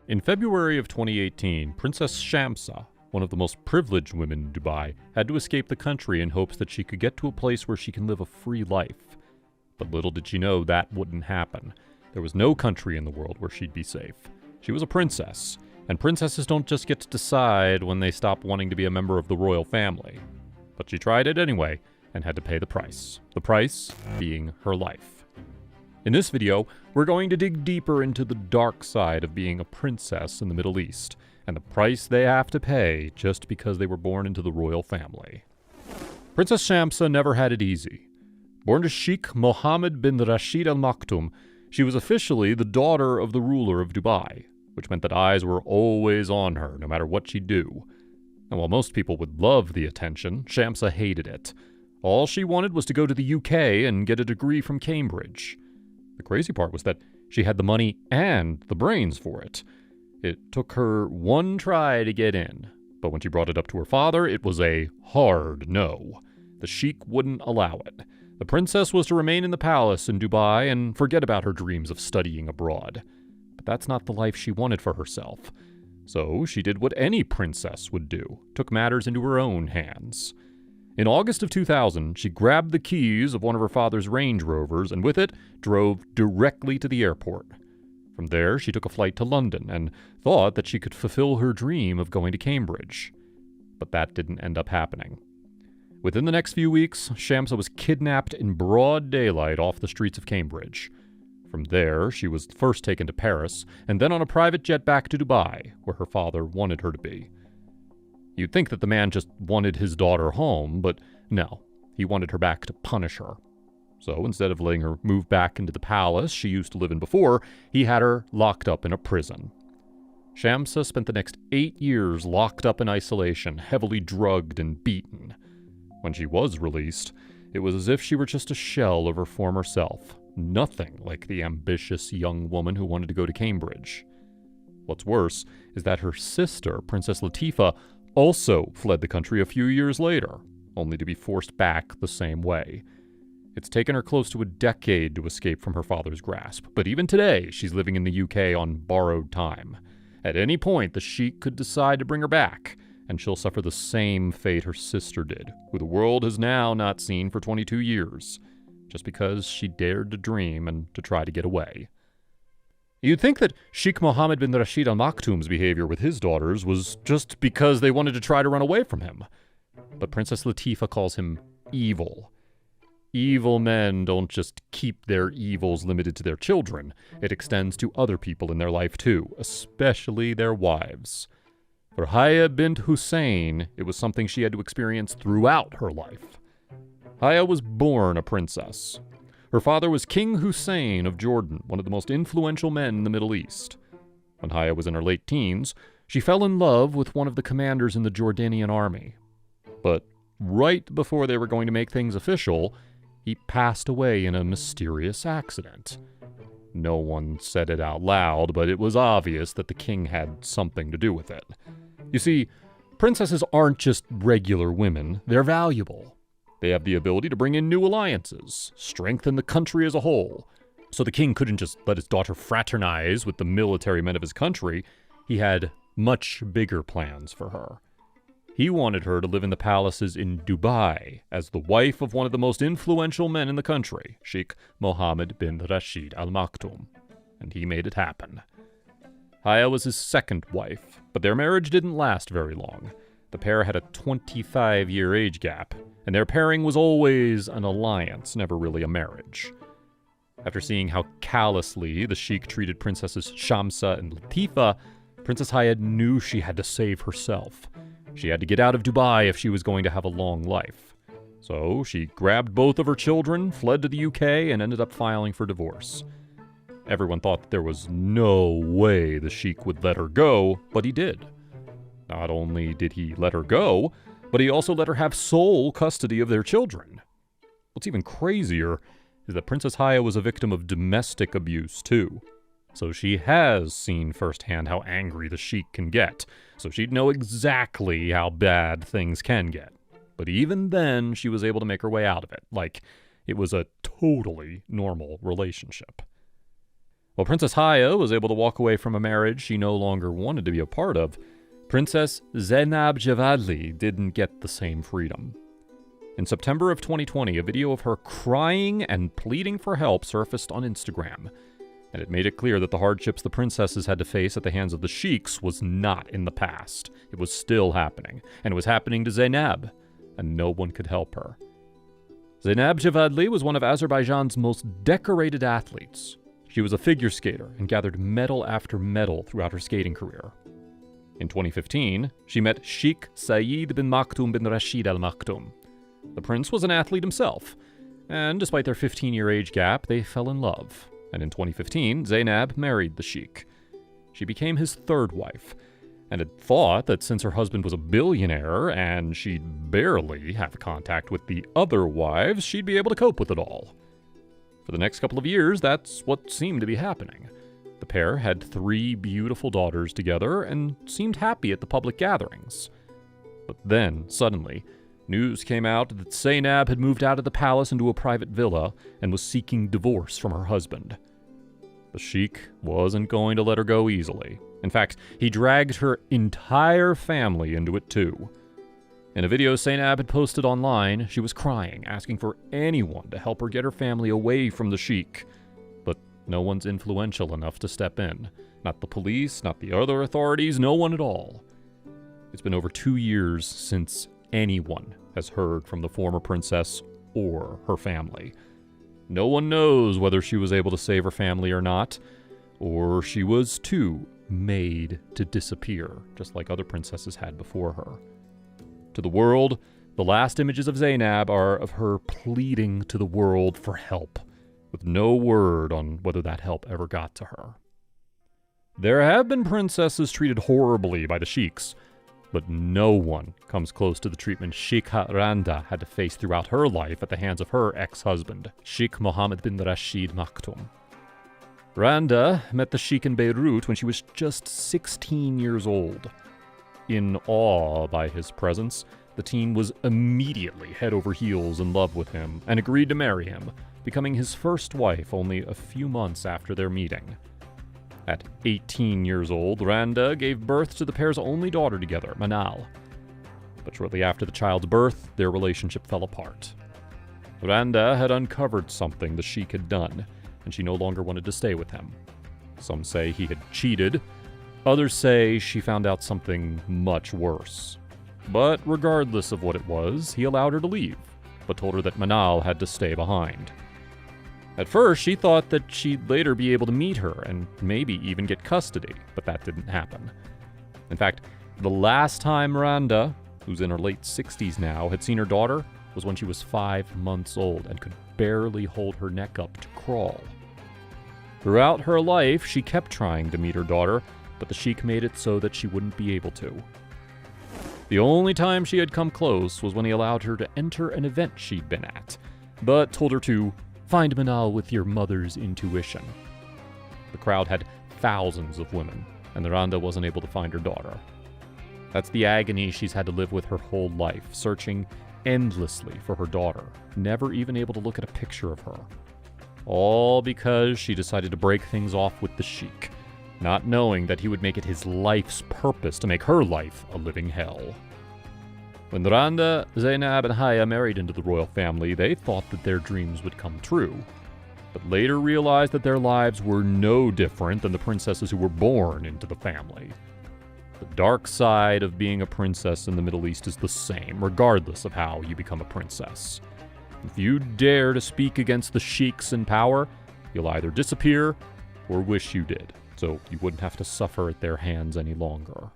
In February of 2018, Princess Shamsa, one of the most privileged women in Dubai, had to escape the country in hopes that she could get to a place where she can live a free life. But little did she know that wouldn't happen. There was no country in the world where she'd be safe. She was a princess, and princesses don't just get to decide when they stop wanting to be a member of the royal family. But she tried it anyway, and had to pay the price. The price being her life. In this video, we're going to dig deeper into the dark side of being a princess in the Middle East, and the price they have to pay just because they were born into the royal family. Princess Shamsa never had it easy. Born to Sheikh Mohammed bin Rashid Al Maktoum, she was officially the daughter of the ruler of Dubai, which meant that eyes were always on her, no matter what she'd do. And while most people would love the attention, Shamsa hated it. All she wanted was to go to the UK and get a degree from Cambridge. The crazy part was that she had the money and the brains for it. It took her one try to get in, but when she brought it up to her father, it was a hard no. The sheikh wouldn't allow it. The princess was to remain in the palace in Dubai and forget about her dreams of studying abroad. But that's not the life she wanted for herself. So she did what any princess would do, took matters into her own hands. In August of 2000, she grabbed the keys of one of her father's Range Rovers and with it drove directly to the airport. From there, she took a flight to London and thought that she could fulfill her dream of going to Cambridge. But that didn't end up happening. Within the next few weeks, Shamsa was kidnapped in broad daylight off the streets of Cambridge. From there, she was first taken to Paris and then on a private jet back to Dubai, where her father wanted her to be. You'd think that the man just wanted his daughter home, but no, he wanted her back to punish her. So instead of letting her move back into the palace she used to live in before, he had her locked up in a prison. Shamsa spent the next 8 years locked up in isolation, heavily drugged and beaten. When she was released, it was as if she were just a shell of her former self, nothing like the ambitious young woman who wanted to go to Cambridge. What's worse is that her sister, Princess Latifa, also fled the country a few years later, only to be forced back the same way. It's taken her close to a decade to escape from her father's grasp, but even today, she's living in the UK on borrowed time. At any point, the sheikh could decide to bring her back, and she'll suffer the same fate her sister did, who the world has now not seen for 22 years, just because she dared to dream and to try to get away. You'd think that Sheikh Mohammed bin Rashid Al Maktoum's behavior with his daughters was just because they wanted to try to run away from him. But Princess Latifa calls him evil. Evil men don't just keep their evils limited to their children. It extends to other people in their life too, especially their wives. For Haya bint Hussein, it was something she had to experience throughout her life. Haya was born a princess. Her father was King Hussein of Jordan, one of the most influential men in the Middle East. When Haya was in her late teens, she fell in love with one of the commanders in the Jordanian army. But right before they were going to make things official, he passed away in a mysterious accident. No one said it out loud, but it was obvious that the king had something to do with it. You see, princesses aren't just regular women, they're valuable. They have the ability to bring in new alliances, strengthen the country as a whole. So the king couldn't just let his daughter fraternize with the military men of his country. He had much bigger plans for her. He wanted her to live in the palaces in Dubai as the wife of one of the most influential men in the country, Sheikh Mohammed bin Rashid Al Maktoum. And he made it happen. Haya was his second wife, but their marriage didn't last very long. The pair had a 25-year age gap, and their pairing was always an alliance, never really a marriage. After seeing how callously the sheikh treated Princesses Shamsa and Latifa, Princess Haya knew she had to save herself. She had to get out of Dubai if she was going to have a long life. So she grabbed both of her children, fled to the UK, and ended up filing for divorce. Everyone thought that there was no way the sheikh would let her go, but he did. Not only did he let her go, but he also let her have sole custody of their children. What's even crazier is that Princess Haya was a victim of domestic abuse, too. So she has seen firsthand how angry the sheikh can get, so she'd know exactly how bad things can get. But even then, she was able to make her way out of it, like it was a totally normal relationship. While Princess Haya was able to walk away from a marriage she no longer wanted to be a part of, Princess Zeynab Javadli didn't get the same freedom. In September of 2020, a video of her crying and pleading for help surfaced on Instagram, and it made it clear that the hardships the princesses had to face at the hands of the sheiks was not in the past. It was still happening, and it was happening to Zeynab, and no one could help her. Zeynab Javadli was one of Azerbaijan's most decorated athletes. She was a figure skater and gathered medal after medal throughout her skating career. In 2015, she met Sheikh Saeed bin Maktoum bin Rashid Al Maktoum. The prince was an athlete himself, and despite their 15-year age gap, they fell in love. And in 2015, Zeynab married the sheikh. She became his third wife, and had thought that since her husband was a billionaire and she'd barely have contact with the other wives, she'd be able to cope with it all. For the next couple of years, that's what seemed to be happening. The pair had 3 beautiful daughters together and seemed happy at the public gatherings. But then, suddenly, news came out that Zeynab had moved out of the palace into a private villa and was seeking divorce from her husband. The sheikh wasn't going to let her go easily. In fact, he dragged her entire family into it too. In a video Zeynab had posted online, she was crying, asking for anyone to help her get her family away from the sheikh. But no one's influential enough to step in. Not the police, not the other authorities, no one at all. It's been over 2 years since anyone has heard from the former princess or her family. No one knows whether she was able to save her family or not, or she was too made to disappear, just like other princesses had before her. To the world, the last images of Zeynab are of her pleading to the world for help, with no word on whether that help ever got to her. There have been princesses treated horribly by the sheiks, but no one comes close to the treatment Sheikha Randa had to face throughout her life at the hands of her ex-husband, Sheikh Mohammed bin Rashid Maktoum. Randa met the sheikh in Beirut when she was just 16 years old. In awe by his presence, the teen was immediately head over heels in love with him and agreed to marry him, becoming his first wife only a few months after their meeting. At 18 years old, Randa gave birth to the pair's only daughter together, Manal. But shortly after the child's birth, their relationship fell apart. Randa had uncovered something the sheikh had done, and she no longer wanted to stay with him. Some say he had cheated. Others say she found out something much worse. But regardless of what it was, he allowed her to leave, but told her that Manal had to stay behind. At first, she thought that she'd later be able to meet her and maybe even get custody, but that didn't happen. In fact, the last time Randa, who's in her late 60s now, had seen her daughter was when she was 5 months old and could barely hold her neck up to crawl. Throughout her life, she kept trying to meet her daughter, but the sheikh made it so that she wouldn't be able to. The only time she had come close was when he allowed her to enter an event she'd been at, but told her to find Manal with your mother's intuition. The crowd had thousands of women, and Randa wasn't able to find her daughter. That's the agony she's had to live with her whole life, searching endlessly for her daughter, never even able to look at a picture of her. All because she decided to break things off with the sheikh, not knowing that he would make it his life's purpose to make her life a living hell. When Randa, Zeynab, and Haya married into the royal family, they thought that their dreams would come true, but later realized that their lives were no different than the princesses who were born into the family. The dark side of being a princess in the Middle East is the same, regardless of how you become a princess. If you dare to speak against the sheiks in power, you'll either disappear or wish you did, so you wouldn't have to suffer at their hands any longer.